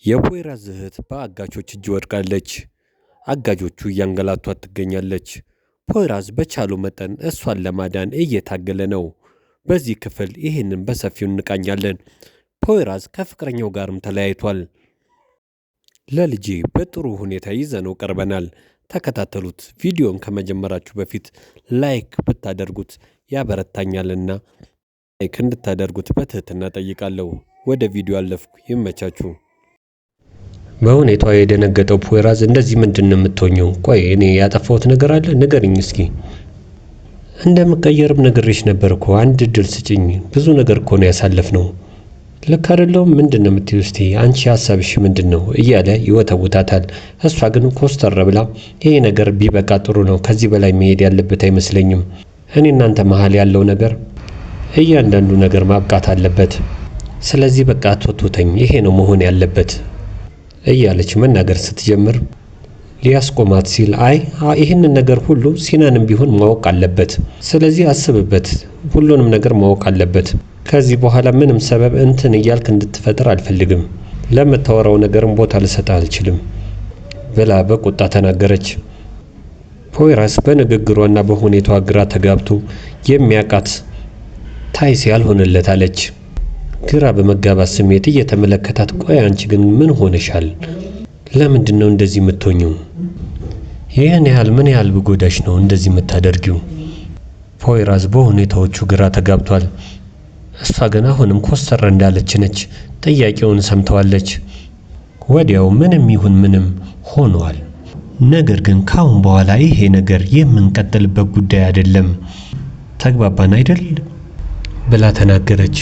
የፖይራዝ እህት በአጋቾች እጅ ወድቃለች። አጋጆቹ እያንገላቷት ትገኛለች። ፖይራዝ በቻሉ መጠን እሷን ለማዳን እየታገለ ነው። በዚህ ክፍል ይህንን በሰፊው እንቃኛለን። ፖይራዝ ከፍቅረኛው ጋርም ተለያይቷል። ለልጄ በጥሩ ሁኔታ ይዘነው ቀርበናል። ተከታተሉት። ቪዲዮን ከመጀመራችሁ በፊት ላይክ ብታደርጉት ያበረታኛልና ላይክ እንድታደርጉት በትህትና ጠይቃለሁ። ወደ ቪዲዮ አለፍኩ። ይመቻችሁ። በሁኔታው የደነገጠው ፖይራዝ እንደዚህ ምንድነው የምትሆኚው? ቆይ እኔ ያጠፋሁት ነገር አለ? ንገሪኝ እስኪ። እንደምቀየርም ነግሬሽ ነበር እኮ። አንድ እድል ስጭኝ። ብዙ ነገር እኮ ነው ያሳለፍነው። ልክ አይደለሁም? ምንድነው የምትይው? እስቲ አንቺ ሐሳብሽ ምንድነው? እያለ ይወተውታታል። እሷ ግን ኮስተር ብላ ይሄ ነገር ቢበቃ ጥሩ ነው፣ ከዚህ በላይ መሄድ ያለበት አይመስለኝም። እኔ እናንተ መሃል ያለው ነገር እያንዳንዱ ነገር ማብቃት አለበት። ስለዚህ በቃ አትወቱተኝ፣ ይሄ ነው መሆን ያለበት እያለች መናገር ስትጀምር ሊያስቆማት ሲል አይ ይህንን ነገር ሁሉ ሲናንም ቢሆን ማወቅ አለበት። ስለዚህ አስብበት፣ ሁሉንም ነገር ማወቅ አለበት። ከዚህ በኋላ ምንም ሰበብ እንትን እያልክ እንድትፈጥር አልፈልግም። ለምታወራው ነገርም ቦታ ልሰጥህ አልችልም ብላ በቁጣ ተናገረች። ፖይራዝ በንግግሯና በሁኔታዋ ግራ ተጋብቶ የሚያቃት ታይሲ ያልሆነለት አለች። ግራ በመጋባት ስሜት እየተመለከታት ቆይ አንቺ ግን ምን ሆነሻል? ለምንድን ነው እንደዚህ የምትሆኚው? ይህን ያህል ምን ያህል ብጎዳሽ ነው እንደዚህ የምታደርጊው? ፖይራዝ በሁኔታዎቹ ግራ ተጋብቷል። እሷ ግን አሁንም ኮስተር እንዳለች ነች። ጥያቄውን ሰምተዋለች። ወዲያው ምንም ይሁን ምንም ሆኗል። ነገር ግን ካሁን በኋላ ይሄ ነገር የምንቀጥልበት ጉዳይ አይደለም። ተግባባን አይደል? ብላ ተናገረች።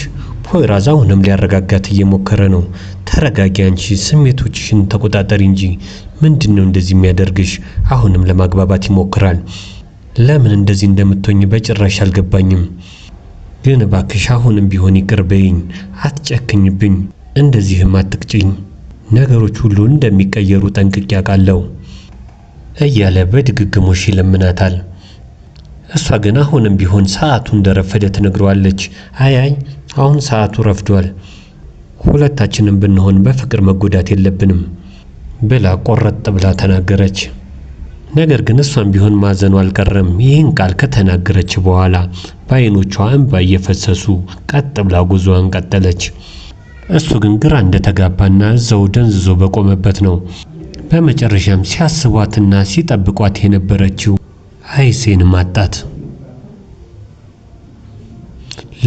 ፖይራዝ አሁንም ሊያረጋጋት እየሞከረ ነው። ተረጋጊ፣ አንቺ ስሜቶችሽን ተቆጣጠሪ እንጂ ምንድነው እንደዚህ የሚያደርግሽ? አሁንም ለማግባባት ይሞክራል። ለምን እንደዚህ እንደምትሆኝ በጭራሽ አልገባኝም። ግን እባክሽ አሁንም ቢሆን ይቅር በይኝ፣ አትጨክኝብኝ፣ እንደዚህም አትቅጭኝ። ነገሮች ሁሉ እንደሚቀየሩ ጠንቅቄ አውቃለሁ እያለ በድግግሞሽ ይለምናታል። እሷ ግን አሁንም ቢሆን ሰዓቱ እንደረፈደ ትነግረዋለች። አይ አሁን ሰዓቱ ረፍዷል፣ ሁለታችንም ብንሆን በፍቅር መጎዳት የለብንም ብላ ቆረጥ ብላ ተናገረች። ነገር ግን እሷም ቢሆን ማዘኑ አልቀረም። ይህን ቃል ከተናገረች በኋላ በዓይኖቿ እንባ እየፈሰሱ ቀጥ ብላ ጉዞዋን ቀጠለች። እሱ ግን ግራ እንደተጋባና እዛው ደንዝዞ በቆመበት ነው። በመጨረሻም ሲያስቧትና ሲጠብቋት የነበረችው አይሴን ማጣት።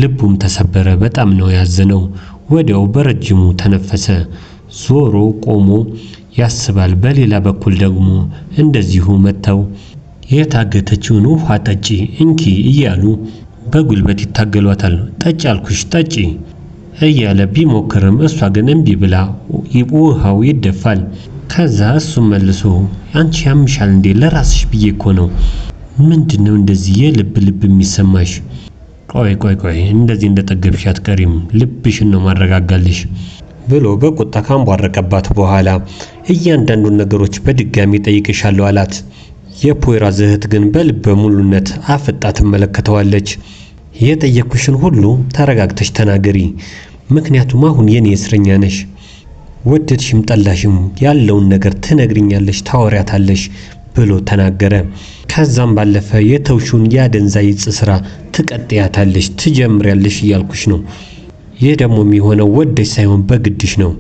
ልቡም ተሰበረ። በጣም ነው ያዘነው። ወዲያው በረጅሙ ተነፈሰ። ዞሮ ቆሞ ያስባል። በሌላ በኩል ደግሞ እንደዚሁ መተው የታገተችውን ውሃ ጠጪ እንኪ እያሉ በጉልበት ይታገሏታል። ጠጪ አልኩሽ ጠጪ እያለ ቢሞክርም እሷ ግን እምቢ ብላ ውሃው ይደፋል። ከዛ እሱም መልሶ አንቺ ያምሻል እንዴ? ለራስሽ ብዬ እኮ ነው። ምንድነው እንደዚህ የልብ የሚሰማሽ? ቆይ እንደዚህ እንደጠገብሽ አትቀሪም፣ ልብሽን ነው ማረጋጋልሽ ብሎ በቁጣ ካንቧረቀባት በኋላ እያንዳንዱን ነገሮች በድጋሚ ጠይቅሻለሁ አላት። የፖይራዝ እህት ግን በልበ ሙሉነት አፍጣ ትመለከተዋለች። የጠየኩሽን ሁሉ ተረጋግተሽ ተናገሪ፣ ምክንያቱም አሁን የኔ እስረኛ ነሽ። ወደድሽም ጠላሽም ያለውን ነገር ትነግሪኛለሽ፣ ታወሪያታለሽ ብሎ ተናገረ። ከዛም ባለፈ የተውሹን ያደንዛዥ ዕፅ ስራ ትቀጥያታለሽ፣ ትጀምሪያለሽ እያልኩሽ ነው። ይህ ደግሞ የሚሆነው ወደሽ ሳይሆን በግድሽ ነው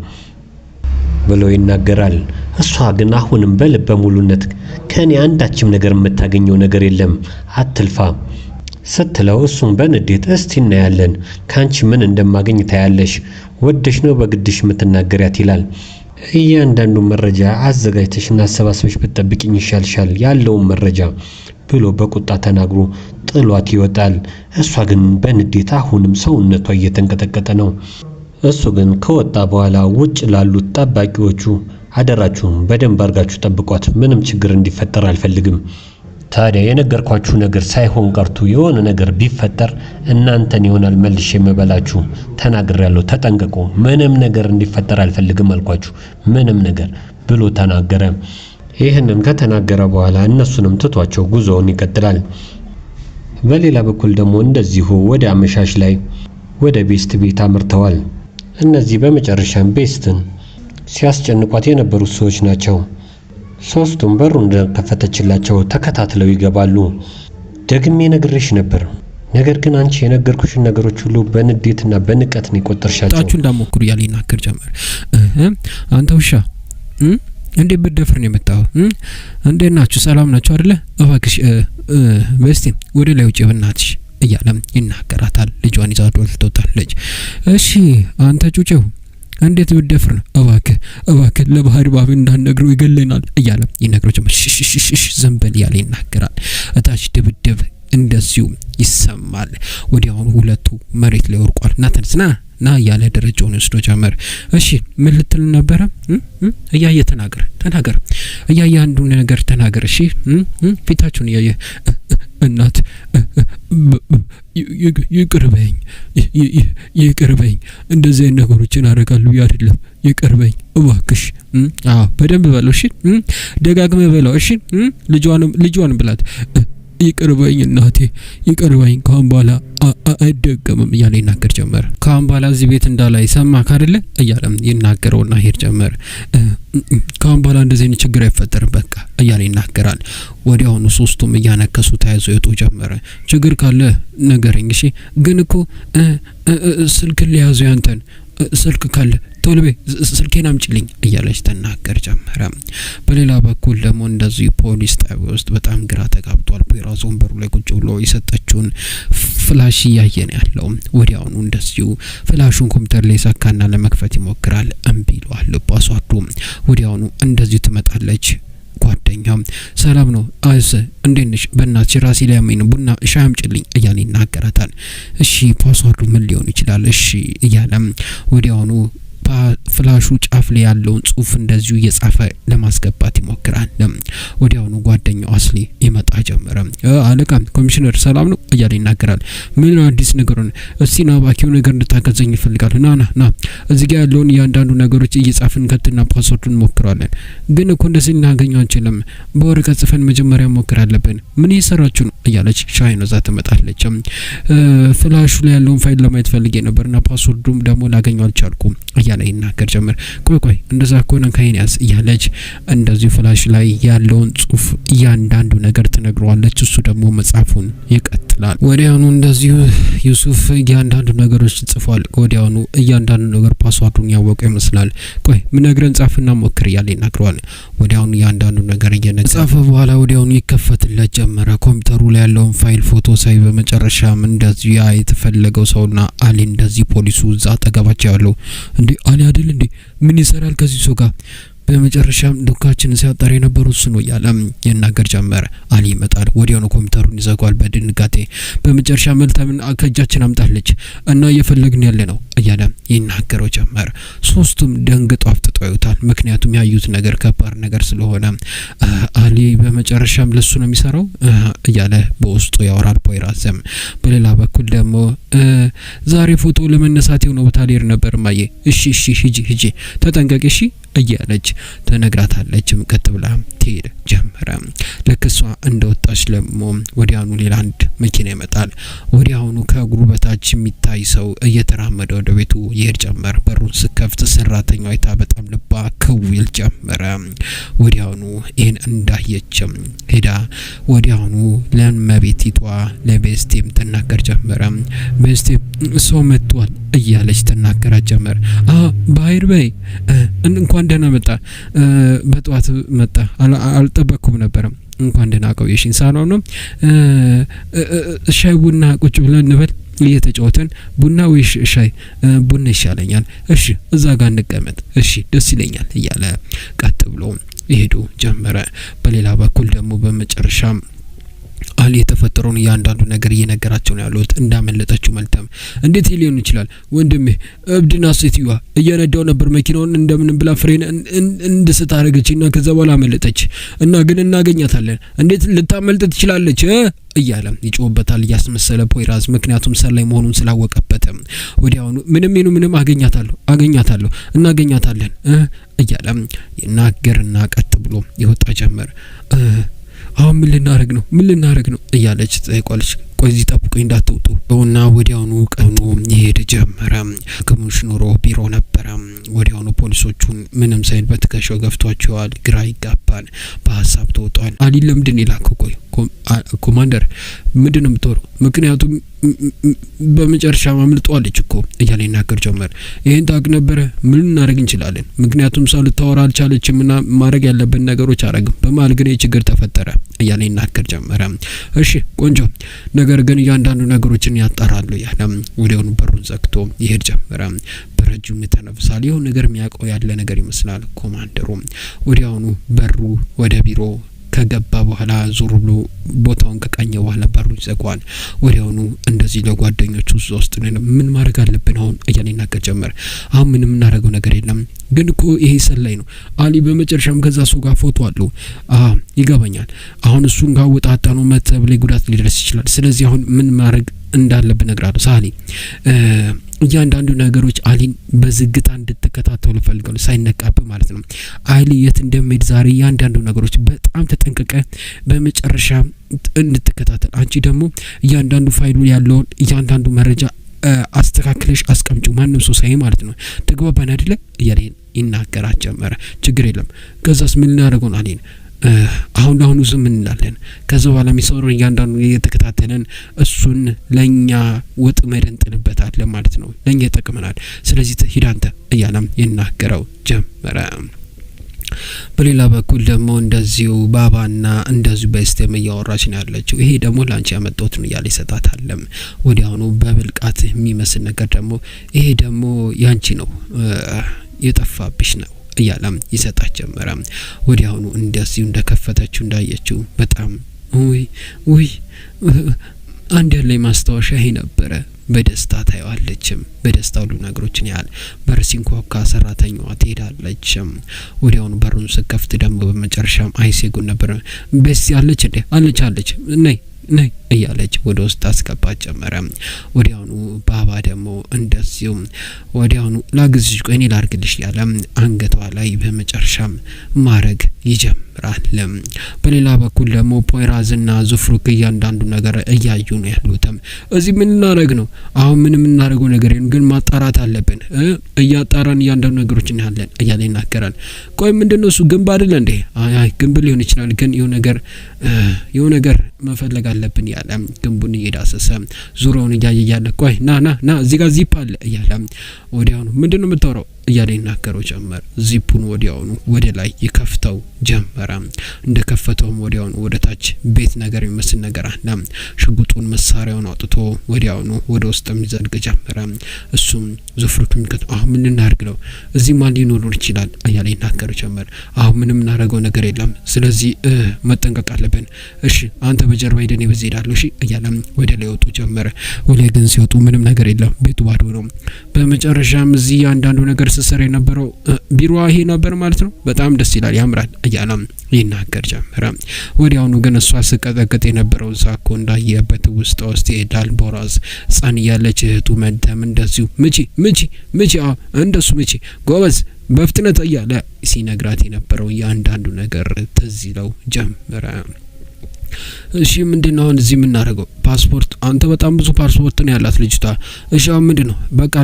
ብሎ ይናገራል። እሷ ግን አሁንም በልበ ሙሉነት ከኔ አንዳችም ነገር የምታገኘው ነገር የለም፣ አትልፋ ስትለው እሱም በንዴት እስቲ እናያለን፣ ካንቺ ምን እንደማገኝ ታያለሽ፣ ወደሽ ነው በግድሽ የምትናገሪያት ይላል። እያንዳንዱ መረጃ አዘጋጅተሽና አሰባስበሽ ብትጠብቂኝ ይሻልሻል፣ ያለውን መረጃ ብሎ በቁጣ ተናግሮ ጥሏት ይወጣል። እሷ ግን በንዴት አሁንም ሰውነቷ እየተንቀጠቀጠ ነው። እሱ ግን ከወጣ በኋላ ውጭ ላሉት ጠባቂዎቹ አደራችሁን በደንብ አድርጋችሁ ጠብቋት፣ ምንም ችግር እንዲፈጠር አልፈልግም። ታዲያ የነገርኳችሁ ነገር ሳይሆን ቀርቶ የሆነ ነገር ቢፈጠር እናንተን ይሆናል መልሼ የምበላችሁ። ተናግሬያለሁ፣ ተጠንቀቁ። ምንም ነገር እንዲፈጠር አልፈልግም አልኳችሁ፣ ምንም ነገር ብሎ ተናገረ። ይህንን ከተናገረ በኋላ እነሱንም ትቷቸው ጉዞውን ይቀጥላል። በሌላ በኩል ደግሞ እንደዚሁ ወደ አመሻሽ ላይ ወደ ቤስት ቤት አምርተዋል። እነዚህ በመጨረሻም ቤስትን ሲያስጨንቋት የነበሩት ሰዎች ናቸው። ሶስቱም በሩ እንደከፈተችላቸው ተከታትለው ይገባሉ። ደግሜ ነግሬሽ ነበር፣ ነገር ግን አንቺ የነገርኩሽን ነገሮች ሁሉ በንዴትና በንቀት ነው የቆጠርሻቸው። ታችሁ እንዳሞክሩ ያለ ይናገር ጀመር። አንተ ውሻ እንዴ ብትደፍር ነው የመጣው? እንዴ ናችሁ? ሰላም ናችሁ አይደለ? እባክሽ በስቲ ወደ ላይ ውጪ በእናትሽ እያለም ይናገራታል። ልጇን ይዛ ወጥታለች። እሺ አንተ ጩጬው እንዴት ብትደፍር ነው? እባክህ ለባህር ባብ እንዳንነግረው ይገለናል እያለም ይነግረው ጀመር። ሽሽሽሽ ዝም በል ያለ ይናገራል። እታች ድብድብ እንደዚሁ ይሰማል። ወዲያውኑ ሁለቱ መሬት ላይ ወርቋል። ናተንስና ና እያለ ደረጃውን ወስዶ ጀመር። እሺ ምን ልትል ነበረ? እያየ ተናገር እያየ አንዱ ነገር ተናገር። እሺ ፊታችሁን እያየ እናት ይቅርበኝ እንደዚህ አይነት ነገሮችን አደርጋለሁ አይደለም፣ ይቅርበኝ እባክሽ። በደንብ በለው እሺ፣ ደጋግመህ በለው እሺ። ልጇንም ብላት ይቅርበኝ እናቴ ይቅርበኝ፣ ካሁን በኋላ አይደገምም እያለ ይናገር ጀመር። ካሁን በኋላ እዚህ ቤት እንዳላይ ሰማህ አይደለ እያለም ይናገረውና ሄድ ጀመር። ካሁን በኋላ እንደዚህ አይነት ችግር አይፈጠርም በቃ እያለ ይናገራል። ወዲያውኑ ሶስቱም እያነከሱ ተያይዞ ይወጡ ጀመረ። ችግር ካለ ነገረኝ እሺ፣ ግን እኮ ስልክ ሊያዙ ያንተን ስልክ ካለ ቶሎ በይ ስልኬን አምጪልኝ እያለች ተናገር ጀመረ። በሌላ በኩል ደግሞ እንደዚህ ፖሊስ ጣቢያ ውስጥ በጣም ግራ ተጋብቷል። ፖይራዝ ወንበሩ ላይ ቁጭ ብሎ የሰጠችውን ፍላሽ እያየን ያለው። ወዲያውኑ እንደዚሁ ፍላሹን ኮምፒውተር ላይ ሰካና ለመክፈት ይሞክራል። እምቢ ይለዋል ፓስዋርዱ። ወዲያውኑ እንደዚሁ ትመጣለች ጓደኛው። ሰላም ነው አይስ እንዴት ነሽ? በእናትሽ ራሴ ላይ ያመኝ ነው፣ ቡና ሻይ አምጪልኝ እያለ ይናገራታል። እሺ ፓስዋርዱ ምን ሊሆን ይችላል? እሺ እያለም ወዲያውኑ ፍላሹ ጫፍ ላይ ያለውን ጽሁፍ እንደዚሁ እየጻፈ ለማስገባት ይሞክራል። ወዲያውኑ ጓደኛው አስሊ ይመጣ ጀመረ። አለቃ ኮሚሽነር ሰላም ነው እያለ ይናገራል። ምን አዲስ ነገር ነው? እስቲ ና ባኪው ነገር እንድታገዘኝ ይፈልጋል። ና እዚህ ጋር ያለውን እያንዳንዱ ነገሮች እየጻፍን ከትና ፓስወርዱን ሞክራለን። ግን እኮ እንደዚህ ልናገኘው አንችልም። በወረቀት ጽፈን መጀመሪያ ሞክር አለብን። ምን እየሰራችሁ ነው እያለች ሻይ ነው ዛ ትመጣለች። ፍላሹ ላይ ያለውን ፋይል ለማየት ፈልጌ ነበርና ፓስወርዱም ደግሞ ላገኘው አልቻልኩም እያለ ይናገር ጀመር። ቆይ እንደዛ ከሆነ ከይንያስ እያለች እንደዚህ ፍላሽ ላይ ያለውን ጽሁፍ እያንዳንዱ ነገር ትነግረዋለች። እሱ ደግሞ መጻፉን ይቀጥላል። ወዲያውኑ እንደዚሁ ዩሱፍ እያንዳንዱ ነገሮች ጽፏል። ወዲያውኑ እያንዳንዱ ነገር ፓስዋርዱን ያወቀ ይመስላል። ቆይ ምን ነግረን ጻፍና ሞክር እያለ ይናገረዋል። ወዲያውኑ እያንዳንዱ ነገር እየጻፈ በኋላ ወዲያውኑ ይከፈትለት ጀመረ። ኮምፒውተሩ ላይ ያለውን ፋይል ፎቶ ሳይ በመጨረሻም እንደዚሁ ያ የተፈለገው ሰውና አሊ እንደዚህ ፖሊሱ እዛ አጠገባቸው ያለው እንዴ አሊ አይደል እንዴ ምን ይሰራል ከዚህ ሰው ጋር? በመጨረሻም ዱካችን ሲያጣሪ የነበረው እሱ ነው እያለ ይናገር ጀመረ። አሊ ይመጣል። ወዲያውኑ ኮምፒውተሩን ይዘጋዋል በድንጋጤ። በመጨረሻ መልተምን ከእጃችን አምጣለች እና እየፈለግን ያለ ነው እያለ ይናገረው ጀመረ። ሶስቱም ደንግጠው አፍጥጠው ያዩታል። ምክንያቱም ያዩት ነገር ከባድ ነገር ስለሆነ አሊ በመጨረሻም ለሱ ነው የሚሰራው እያለ በውስጡ ያወራል ፖይራዝም። በሌላ በኩል ደግሞ ዛሬ ፎቶ ለመነሳት የሆነ ቦታ ልሄድ ነበር ማየ። እሺ ሂጂ ተጠንቀቂ እሺ እያለች ተነግራታለች። ቀጥ ብላ ትሄድ ጀመረ። ለክሷ እንደወጣች ደግሞ ወዲያውኑ ሌላ አንድ መኪና ይመጣል። ወዲያውኑ ከእግሩ በታች የሚታይ ሰው እየተራመደ ወደ ቤቱ ይሄድ ጀመር። በሩን ስከፍት ሰራተኛዋ አይታ በጣም ልባ ክውል ጀመረ። ወዲያውኑ ይሄን እንዳየችም ሄዳ ወዲያውኑ ለመቤቲቷ ለቤስቲም ተናገር ጀመረ። ቤስቲም ሰው መጥቷል እያለች ተናገራ ጀመር። ባይር በይ እንኳን ደህና መጣ፣ በጧት መጣ አልጠበቅኩም ነበር። እንኳን ደህና ቆየሽኝ። ሳሎን ነው ሻይ ቡና ቁጭ ብለን እንበል እየተጫወተን ቡና ወይ ሻይ? ቡና ይሻለኛል። እሺ እዛ ጋር እንቀመጥ። እሺ ደስ ይለኛል እያለ ቀጥ ብሎ ይሄዱ ጀመረ። በሌላ በኩል ደግሞ በመጨረሻም አሊ የተፈጠረውን እያንዳንዱ ነገር እየነገራቸው ነው ያሉት። እንዳመለጠችው መልተም እንዴት ሊሆን ይችላል ወንድሜ? እብድና ሴትዮዋ እየነዳው ነበር መኪናውን እንደምንም ብላ ፍሬን እንድስት አደረገችና ከዛ በኋላ አመለጠች እና ግን እናገኛታለን። እንዴት ልታመልጥ ትችላለች እያለ ይጮህበታል እያስመሰለ ፖይራዝ። ምክንያቱም ሰላይ መሆኑን ስላወቀበት ወዲያውኑ ምንም አገኛታለሁ እናገኛታለን እያለ ይናገርና ቀጥ ብሎ ይወጣ ጀመር። አሁን ምን ልናረግ ነው እያለች ጠይቋለች። ቆይ እዚህ ጠብቁኝ እንዳትወጡ እና ወዲያውኑ ቀኑ ይሄድ ጀመረ። ኮሚሽነሩ ቢሮ ነበረ። ወዲያውኑ ፖሊሶቹን ምንም ሳይል በትከሻው ገፍቷቸዋል። ግራ ይጋባል፣ በሀሳብ ተውጧል። አሊ ለምንድን ይላከው? ቆይ ኮማንደር ምንድን ነው የምትወረው? ምክንያቱም በመጨረሻ አምልጧለች እኮ እያለ ይናገር ጀመር። ይሄን ታውቅ ነበረ? ምን እናደርግ እንችላለን? ምክንያቱም ሰው ልታወራ አልቻለችም እና ማድረግ ያለብን ነገሮች አረግም። በመሀል ግን ችግር ተፈጠረ እያለ ይናገር ጀመረ። እሺ ቆንጆ፣ ነገር ግን እያንዳንዱ ነገሮችን ያጣራሉ እያለ ወዲያውኑ በሩን ዘግቶ ይሄድ ጀመረ። በረጅሙ ተነፍሳል። ይሁን ነገር የሚያውቀው ያለ ነገር ይመስላል ኮማንደሩ። ወዲያውኑ በሩ ወደ ቢሮ ከገባ በኋላ ዞር ብሎ ቦታውን ከቃኘ በኋላ በሩ ይዘጋዋል። ወዲያውኑ እንደዚህ ለጓደኞቹ ውስጥ ምን ማድረግ አለብን አሁን እያለ ይናገር ጀመር። አሁን ምንም እናደርገው ነገር የለም፣ ግን እኮ ይሄ ሰላይ ነው አሊ። በመጨረሻም ከዛ ሰው ጋር ፎቶ አለው። ይገባኛል። አሁን እሱን ጋር ወጣጣ ነው መተብ ላይ ጉዳት ሊደርስ ይችላል። ስለዚህ አሁን ምን ማድረግ እንዳለብን እነግራለሁ። ሳሊ እያንዳንዱ ነገሮች አሊን በዝግታ እንድትከታተሉ ፈልጋለሁ፣ ሳይነቃብህ ማለት ነው። አሊ የት እንደሚሄድ ዛሬ እያንዳንዱ ነገሮች በጣም ተጠንቀቀ በመጨረሻ እንድትከታተል። አንቺ ደግሞ እያንዳንዱ ፋይሉ ያለውን እያንዳንዱ መረጃ አስተካክለሽ አስቀምጪ፣ ማንም ሰው ሳይ ማለት ነው። ተግባባን አይደለ እያለ ይናገራት ጀመረ። ችግር የለም። ከዛስ ምን እናደርገው አሊን? አሁን ዝም እንላለን። ከዛ በኋላ የሚሰሩ እያንዳንዱ እየተከታተለን እሱን ለኛ ወጥመድ እንጥልበታለን ማለት ነው። ለኛ ይጠቅመናል። ስለዚህ ሂድ አንተ እያለም ይናገረው ጀመረ። በሌላ በኩል ደግሞ እንደዚሁ ባባና እንደዚሁ በስቴም እያወራች ነው ያለችው። ይሄ ደግሞ ላንቺ ያመጣሁት ነው እያለ ይሰጣታል። ወዲያውኑ በብልቃት የሚመስል ነገር ደግሞ ይሄ ደግሞ ያንቺ ነው የጠፋብሽ ነው እያለም ይሰጣት ጀመረ። ወዲያውኑ እንደዚሁ እንደከፈተችው እንዳየችው በጣም ውይ አንድ ያለ ማስታወሻ ይሄ ነበረ። በደስታ ታየዋለችም። በደስታ ሁሉ ነገሮችን ያህል በር ሲንኳኳ ሰራተኛዋ ትሄዳለች። ወዲያውኑ በሩን ስከፍት ደግሞ በመጨረሻም አይሴጉን ነበር። በስ ያለች እንዴ አለች ነይ እያለች ወደ ውስጥ አስገባት ጀመረ። ወዲያውኑ ባባ ደግሞ እንደዚሁ ወዲያውኑ ላግዝሽ፣ ቆይ እኔ ላርግልሽ ያለ አንገቷ ላይ በመጨረሻም ማረግ ይጀምራል። በሌላ በኩል ደግሞ ፖይራዝና ዙፍሩክ እያንዳንዱ ነገር እያዩ ነው ያሉት። እዚህ ምን እናደርግ ነው አሁን? ምንም እናደርገው ነገር ግን ማጣራት አለብን። እያጣራን እያንዳንዱ ነገሮች እናያለን እያለ ይናገራል። ቆይ ምንድነው እሱ? ግንብ አይደለ እንዴ? አይ ግንብ ሊሆን ይችላል፣ ግን የሆነ ነገር መፈለግ አለብን ያለ ግንቡን እየዳሰሰ ዙሪያውን እያየ ቆይ ና እዚህ ጋር ዚፕ አለ እያለ ወዲያውኑ ምንድነው የምታወራው እያለ ይናገረው ጀመር። ዚፑን ወዲያውኑ ወደ ላይ ይከፍተው ጀመረ። እንደከፈተውም ወዲያውኑ ወደ ታች ቤት ነገር የሚመስል ነገር አለ። ሽጉጡን መሳሪያውን አውጥቶ ወዲያውኑ ወደ ውስጥ የሚዘልቅ ጀመረ። እሱም ዙፍሩክም አሁን ምን እናድርግ ነው? እዚህ ማን ሊኖር ይችላል እያለ ይናገረው ጀመር። አሁን ምንም እናደርገው ነገር የለም፣ ስለዚህ መጠንቀቅ አለብን። እሺ አንተ በጀርባ ሄደን በዚህ ሄዳለሁ እሺ እያለ ወደ ላይ ወጡ ጀመረ። ወደ ግን ሲወጡ ምንም ነገር የለም፣ ቤቱ ባዶ ነው። በመጨረሻም እዚህ አንዳንዱ ነገር ስሰራ የነበረው ቢሮ ይሄ ነበር ማለት ነው። በጣም ደስ ይላል፣ ያምራል እያለም ይናገር ጀመረ። ወዲያውኑ ግን እሷ ስቀጠቅጥ የነበረው ዛኮ እንዳየበት ውስጥ ይሄዳል። ቦራዝ ጻን ያለች እህቱ መደም እንደዚሁ ምቺ እንደሱ ምቺ ጎበዝ በፍጥነት እያለ ሲነግራት የነበረው ያንዳንዱ ነገር ትዝ ይለው ጀመረ። እሺ ምንድነው አሁን እዚህ የምናደርገው? ፓስፖርት አንተ በጣም ብዙ ፓስፖርት ነው ያላት ልጅቷ። እሺ አሁን ምንድነው? በቃ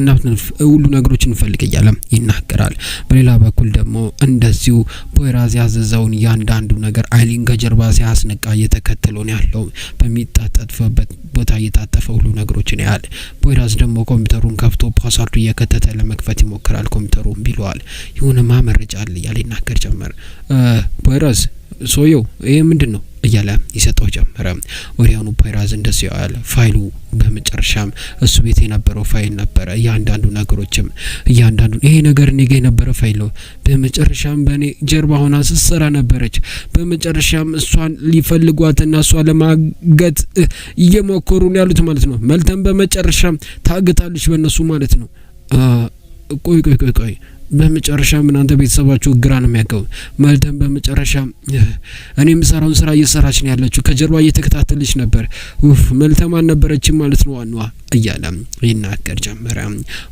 ሁሉ ነገሮችን እንፈልግ እያለ ይናገራል። በሌላ በኩል ደግሞ እንደዚሁ ፖይራዝ ያዘዘውን ያንዳንዱ ነገር አይሊን ከጀርባ ሲያስነቃ እየተከተለው ነው ያለው። በሚጣጣጥፈበት ቦታ እየታጠፈ ሁሉ ነገሮችን ያያል። ፖይራዝ ደግሞ ኮምፒውተሩን ከፍቶ ፓስወርዱ እየከተተ ለመክፈት ይሞክራል። ኮምፒውተሩን ቢለዋል የሆነ ማመረጃ አለ እያለ ይናገር ጀመር። ፖይራዝ ሶየው ይሄ ምንድነው እያለ ይሰጠው ጀመረ። ወዲያውኑ ፖይራዝ እንደዚህ ያለ ፋይሉ በመጨረሻም እሱ ቤት የነበረው ፋይል ነበረ። እያንዳንዱ ነገሮችም ይሄ ነገር እኔ ጋር የነበረ ፋይል ነው። በመጨረሻም በእኔ ጀርባ ሆና ስትሰራ ነበረች። በመጨረሻም እሷን ሊፈልጓትና እሷን ለማገት እየሞከሩ ነው ያሉት ማለት ነው። መልተም በመጨረሻም ታግታለች በእነሱ ማለት ነው። ቆይ በመጨረሻ እናንተ ቤተሰባችሁ ግራ ነው የሚያገው። መልተም በመጨረሻ እኔ የምሰራውን ስራ እየሰራች ነው ያለችው፣ ከጀርባ እየተከታተለች ነበር። መልተም አልነበረችም ማለት ነው ዋናዋ እያለ ይናገር ጀመረ።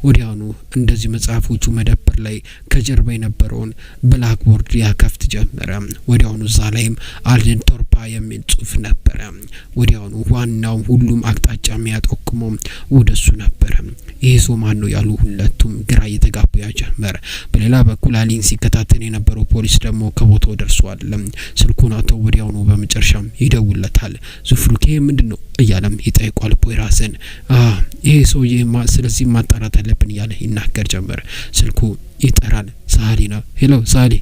ወዲያውኑ እንደዚህ መጽሐፎቹ መደብር ላይ ከጀርባ የነበረውን ብላክቦርድ ያከፍት ጀመረ። ወዲያውኑ እዛ ላይም አልደን ቶርፓ የሚል ጽሁፍ ነበረ። ወዲያውኑ ዋናው ሁሉም አቅጣጫ የሚያጠቁመው ወደሱ ነበረ። ይሄ ሰው ማን ነው ያሉ ሁለቱም ግራ እየተጋቡ ያጀመረ። በሌላ በኩል አሊን ሲከታተል የነበረው ፖሊስ ደግሞ ከቦታው ደርሷል። ስልኩን አውጥቶ ወዲያውኑ በመጨረሻም ይደውለታል። ዙፍሩክ ይሄ ምንድነው እያለም ይጠይቋል ፖይራዝን። ይሄ ሰውዬ ስለዚህ ማጣራት አለብን እያለ ይናገር ጀመረ። ስልኩ ይጠራል። ሳሊ ነው። ሄሎ ሳሊ፣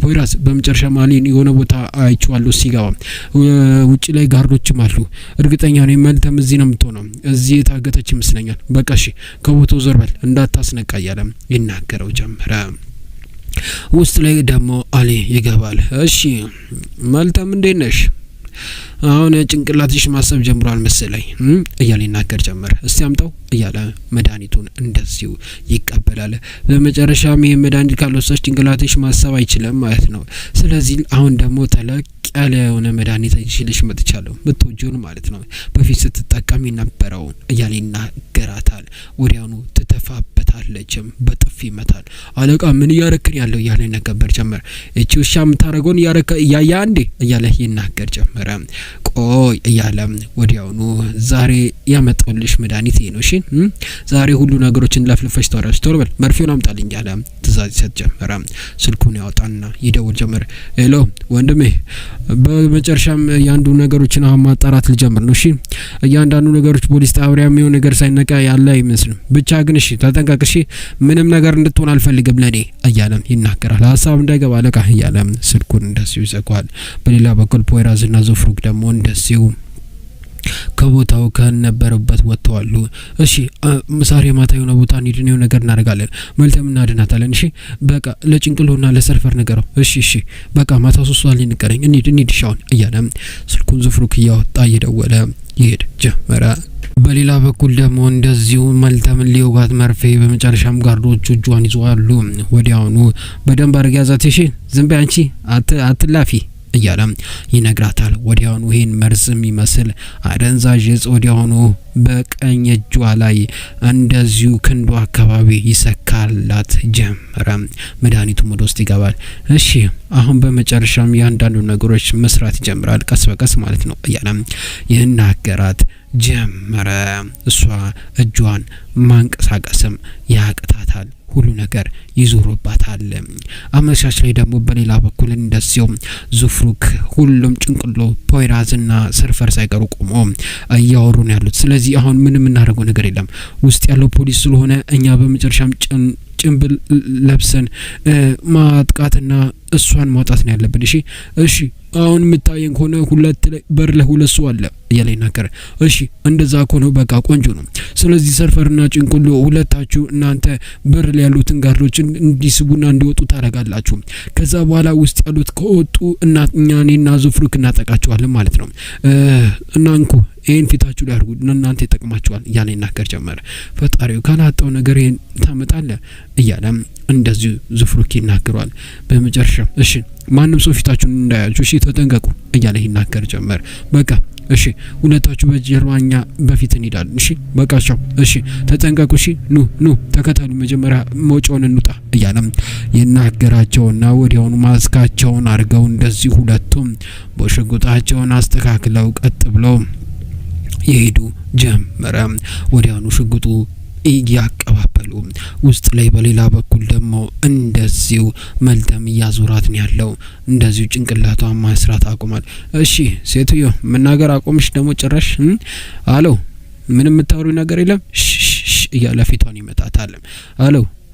ፖይራዝ በመጨረሻ ማሊን የሆነ ቦታ አይቼዋለሁ ሲገባ፣ ውጪ ላይ ጋርዶችም አሉ። እርግጠኛ ነኝ መልተም እዚህ ነው የምትሆነው፣ እዚህ የታገተች ይመስለኛል። በቃ እሺ ከቦታው ዞር በል እንዳታስነቃ እያለ ይናገረው ጀመረ። ውስጥ ላይ ደግሞ አሊ ይገባል። እሺ መልተም እንዴት ነሽ? አሁን ጭንቅላትሽ ማሰብ ጀምሯል መሰለኝ እያለ ይናገር ጀመረ። እስቲ አምጣው እያለ መድኃኒቱን እንደዚሁ ይቀበላል። በመጨረሻም ይሄ መድኃኒት ካልወሰድሽ ጭንቅላትሽ ማሰብ አይችልም ማለት ነው። ስለዚህ አሁን ደግሞ ተለቅ ያለ የሆነ መድኃኒት ይዤልሽ መጥቻለሁ፣ ምትወጂውን ማለት ነው፣ በፊት ስትጠቀሚ ነበረውን እያለ ይናገራታል። ወዲያውኑ ትተፋበታለችም፣ በጥፊ ይመታል። አለቃ ምን እያረክን ያለው እያለ ይነገር ጀመረ። እቺ ውሻ የምታረገውን እያያ እንዴ እያለ ይናገር ጀመረ። ቆይ እያለ ወዲያውኑ ዛሬ ያመጣልሽ መድኃኒት ነው። እሺ ዛሬ ሁሉ ነገሮችን ለፍልፈሽ ተወራሽ ተወርበል መርፌውን አምጣልኝ እያለ ትእዛዝ ይሰጥ ጀመረ። ስልኩን ያወጣና ይደውል ጀመረ። ሄሎ ወንድሜ፣ በመጨረሻም ያንዱ ነገሮችን አሁን ማጣራት ልጀምር ነው። እሺ እያንዳንዱ ነገሮች ፖሊስ ጣቢያ የሚሆን ነገር ሳይነቃ ያለ አይመስልም። ብቻ ግን እሺ ተጠንቀቅ፣ እሺ ምንም ነገር እንድትሆን አልፈልግም ለኔ እያለ ይናገራል። ሀሳብ እንዳይገባ አለቃ እያለ ስልኩን እንደዚሁ ይዘጋዋል። በሌላ በኩል ፖይራዝና ዙፍሩክ ደግሞ እንደዚሁ ከቦታው ከነበረበት ወጥተዋል። እሺ ዛሬ ማታ የሆነ ቦታ እንሂድን፣ የሆነ ነገር እናደርጋለን፣ መልተም እናድናታለን። እሺ በቃ ለጭንቅሎና ለሰርፈር ነገረው። እሺ በቃ ማታ 3 ሰዓት ሊንቀረኝ እንሂድ ሻውን እያለ ስልኩን ዙፍሩክ እያወጣ እየደወለ ይሄድ ጀመረ። በሌላ በኩል ደግሞ እንደዚሁ መልተምን ሊወጋት መርፌ በመጨረሻም ጋርዶቹ እጇን ይዘዋሉ። ወዲያውኑ በደንብ አድርጋ ያዛት፣ እሺ ዝም በይ አንቺ አትላፊ እያለ ይነግራታል። ወዲያውኑ ይሄን መርዝ የሚመስል አደንዛዥ እጽ ወዲያውኑ በቀኝ እጇ ላይ እንደዚሁ ክንዱ አካባቢ ይሰካላት ጀመረ። መድኃኒቱም ወደ ውስጥ ይገባል። እሺ አሁን በመጨረሻም ያንዳንዱ ነገሮች መስራት ይጀምራል፣ ቀስ በቀስ ማለት ነው እያለ ይናገራት ጀመረ። እሷ እጇን ማንቀሳቀስም ያቅታታል፣ ሁሉ ነገር ይዞርባታል። አመሻሽ ላይ ደግሞ በሌላ በኩል እንደዚሁ ዙፍሩክ ሁሉም ጭንቅሎ ፖይራዝና ሰርፈር ሳይቀሩ ቆሞ እያወሩ ነው ያሉት። ስለዚህ አሁን ምንም እናደርገው ነገር የለም፣ ውስጥ ያለው ፖሊስ ስለሆነ እኛ በመጨረሻም ጭንብል ለብሰን ማጥቃትና እሷን ማውጣት ነው ያለብን። እሺ አሁን የምታየን ከሆነ በር ላይ 2 ሰው አለ እያለ ይናገራል። እሺ እንደዛ ከሆነ በቃ ቆንጆ ነው። ስለዚህ ሰርፈርና ጭንቅሎ ሁለታችሁ እናንተ በር ላይ ያሉትን ጋርዶችን እንዲስቡና እንዲወጡ ታደርጋላችሁ። ከዛ በኋላ ውስጥ ያሉት ከወጡ እኛና ዙፍሩክ እናጠቃቸዋለን ማለት ነው። እናንኩ ይሄን ፊታችሁ ላይ አድርጉ፣ እናንተ ይጠቅማችኋል እያለ ይናገር ጀመረ። ፈጣሪው ካላጣው ነገር ይሄን ታመጣለ እያለ እንደዚሁ ዙፍሩክ ይናገራል። በመጨረሻ እሺ ማንም ሰው ፊታችሁን እንዳያችሁ እሺ ተጠንቀቁ እያለ ይናገር ጀመረ። በቃ እሺ ሁለታችሁ በጀርባኛ በፊት እንሄዳለን። እሺ በቃ እሺ ተጠንቀቁ። እሺ ኑ ተከታተሉ፣ መጀመሪያ መውጫውን እንውጣ እያለ ይናገራቸውና ወዲያውኑ ማስካቸውን አድርገው እንደዚህ ሁለቱም በሽጉጣቸውን አስተካክለው ቀጥ ብለው ይሄዱ ጀመረ። ወዲያውኑ ሽጉጡ እያቀባበሉ ውስጥ ላይ በሌላ በኩል ደግሞ እንደዚሁ መልተም እያዞራት ነው ያለው። እንደዚሁ ጭንቅላቷን ማስራት አቁማል። እሺ ሴትዮ መናገር አቆምሽ ደግሞ ጭራሽ አለው ምንም የምታወሩ ነገር የለም እያለ ፊቷን ይመታታል።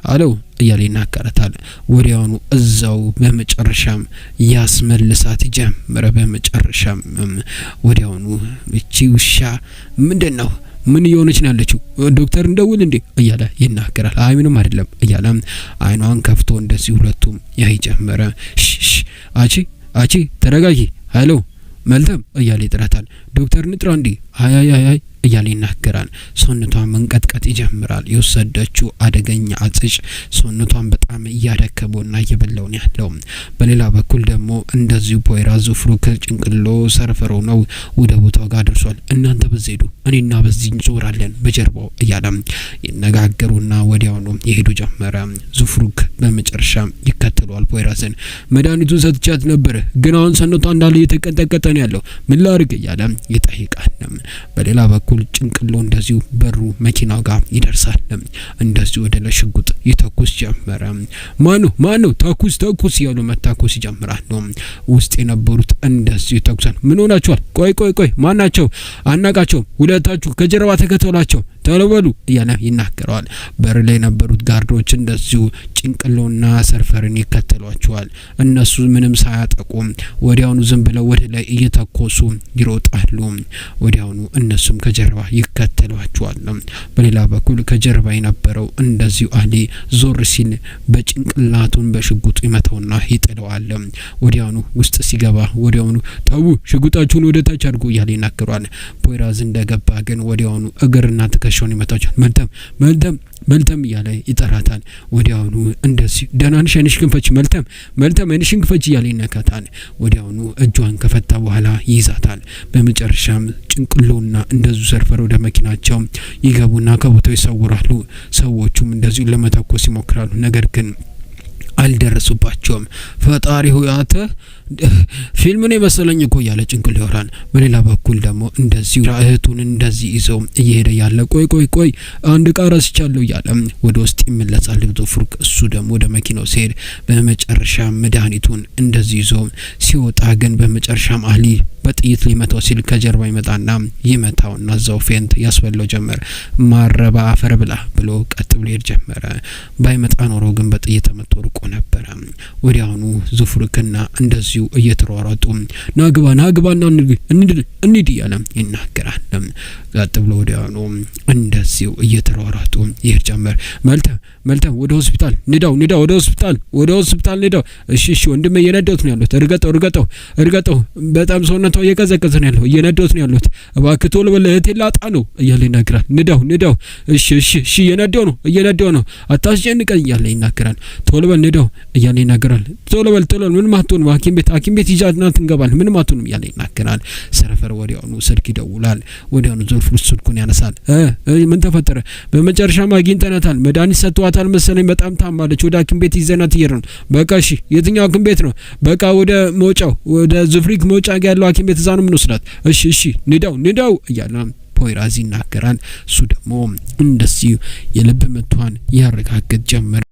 አለው እያለ ይናገራታል። ወዲያውኑ እዛው በመጨረሻም ያስመልሳት ጀመረ። በመጨረሻም ወዲያውኑ እቺ ውሻ ምንድነው ምን እየሆነች ነው ያለችው? ዶክተር እንደውል እንዴ እያለ ይናገራል። አይ ምንም አይደለም እያለ አይኗን ከፍቶ እንደዚህ ሁለቱም ያይ ጀመረ። አቺ ተረጋጊ፣ ሄሎ መልተም እያለ ይጥራታል። ዶክተር ንጥራ እንዴ አይ እያለ ይናገራል። ሰውነቷን መንቀጥቀጥ ይጀምራል። የወሰደችው አደገኛ አጽጭ ሰውነቷን በጣም እያደከመውና እየበላው ነው ያለው። በሌላ በኩል ደግሞ እንደዚሁ ፖይራዝ ዙፍሩክ ጭንቅሎ ሰርፈሮ ነው ወደ ቦታው ጋር ደርሷል። እናንተ በዚህ ሄዱ፣ እኔና በዚህ እንዞራለን በጀርባው እያለ ይነጋገሩና ወዲያው ነው የሄዱ ጀመረ። ዙፍሩክ በመጨረሻ ይከተሏል ፖይራዝን። መድኃኒቱን ሰጥቻት ነበር፣ ግን አሁን ሰውነቷ እንዳለ እየተቀጠቀጠ ነው ያለው፣ ምን ላድርግ እያለ ይጠይቃል። በሌላ በኩል ጭንቅሎ እንደዚሁ በሩ መኪናው ጋር ይደርሳል። እንደዚሁ ወደ ለሽጉጥ ይተኩስ ጀመረ። ማኑ ተኩስ ያሉ መታኮስ ይጀምራሉ። ውስጥ የነበሩት እንደዚሁ ይተኩሳል። ምን ሆናችኋል? ቆይ ማናቸው? አናቃቸው። ሁለታችሁ ከጀርባ ተከተሏቸው ተለበሉ እያለ ይናገረዋል። በር ላይ የነበሩት ጋርዶች እንደዚሁ ጭንቅሎና ሰርፈርን ይከተሏቸዋል። እነሱ ምንም ሳያጠቁ ወዲያውኑ ዝም ብለው ወደ ላይ እየተኮሱ ይሮጣሉ። ወዲያውኑ እነሱም ከጀርባ ይከተሏቸዋል። በሌላ በኩል ከጀርባ የነበረው እንደዚሁ አሊ ዞር ሲል በጭንቅላቱን በሽጉጡ ይመታውና ይጥለዋል። ወዲያውኑ ውስጥ ሲገባ ወዲያውኑ ተው ሽጉጣችሁን ወደ ታች አድርጉ እያለ ይናገራል። ፖይራዝ እንደገባ ግን ወዲያውኑ እግርና ትከሻውን ይመታቸዋል። መልተም እያለ ይጠራታል። ወዲያውኑ እንደዚህ ደህናንሽ አይንሽን ክፈች መልተም አይንሽን ክፈች እያለ ይነካታል። ወዲያውኑ እጇን ከፈታ በኋላ ይይዛታል። በመጨረሻም ጭንቅሎና እንደዚሁ ሰርፈር ወደ መኪናቸው ይገቡና ከቦታው ይሰውራሉ። ሰዎቹም እንደዚሁ ለመተኮስ ይሞክራሉ፣ ነገር ግን አልደረሱባቸውም። ፈጣሪ ሆይ አንተ ፊልም ነው መሰለኝ እኮ ያለ ጭንቅል ይወራል። በሌላ በኩል ደግሞ እንደዚህ እህቱን እንደዚህ ይዘው እየሄደ ያለ ቆይ አንድ ቃ ረስቻለሁ እያለ ወደ ውስጥ ይመለሳል ዙፍሩክ። እሱ ደግሞ ወደ መኪናው ሲሄድ በመጨረሻ መድኃኒቱን እንደዚህ ይዞ ሲወጣ ግን በመጨረሻም አሊ በጥይት ሊመታው ሲል ከጀርባ ይመጣና ይመታውና እዛው ፌንት ያስበለው ጀመር። ማረባ አፈር ብላ ብሎ ቀጥ ብሎ ይሄድ ጀመረ። ባይመጣ ኖሮ ግን በጥይት ተመቶ ርቆ ነበረ። ወዲያውኑ ዙፍሩክና እንደዚሁ እየተሯሯጡ ናግባና እንሂድ እያለ ይናገራል። ቀጥ ብሎ ወዲያውኑ እንደዚሁ እየተሯሯጡ ይሄድ ጀመር። መልተም ወደ ሆስፒታል ንዳው ወደ ሆስፒታል ንዳው። እሺ ወንድሜ እየነዳሁት ነው ያለሁት። እርገጠው በጣም ሰውነቷ እየቀዘቀዘ ነው ያለው። እየነዳሁት ነው ያለሁት። እባክህ ቶሎ በል እህቴን ላጣ ነው እያለ ይናገራል። ንዳው። እሺ እየነዳሁ ነው አታስጨንቀኝ እያለ ይናገራል። ቶሎ በል ንዳው እያለ ይናገራል። ቶሎ በል ምንም አትሆንም፣ ሐኪም ቤት ይዛትና እንገባለን፣ ምንም አትሆንም እያለ ይናገራል። ሰርፈር ወዲያውኑ ስልክ ይደውላል። ወዲያውኑ ዙፍሩክ ስልኩን ያነሳል። ምን ተፈጠረ? በመጨረሻም አግኝተናታል፣ መድኃኒት ሰጥቷታል መሰለኝ፣ በጣም ታማለች፣ ወደ ሐኪም ቤት ይዘናት እየሄድን ነው። በቃ እሺ የትኛው ሐኪም ቤት ነው? በቃ ወደ ዙፍሩክ መውጫ ጋር ያለው ሐኪም ቤት እዛ ነው የምንወስዳት። እሺ ንዳው እያለ ፖይራዝ ይናገራል። እሱ ደግሞ እንደዚህ የልብ ምቷን ያረጋግጥ ጀመረ።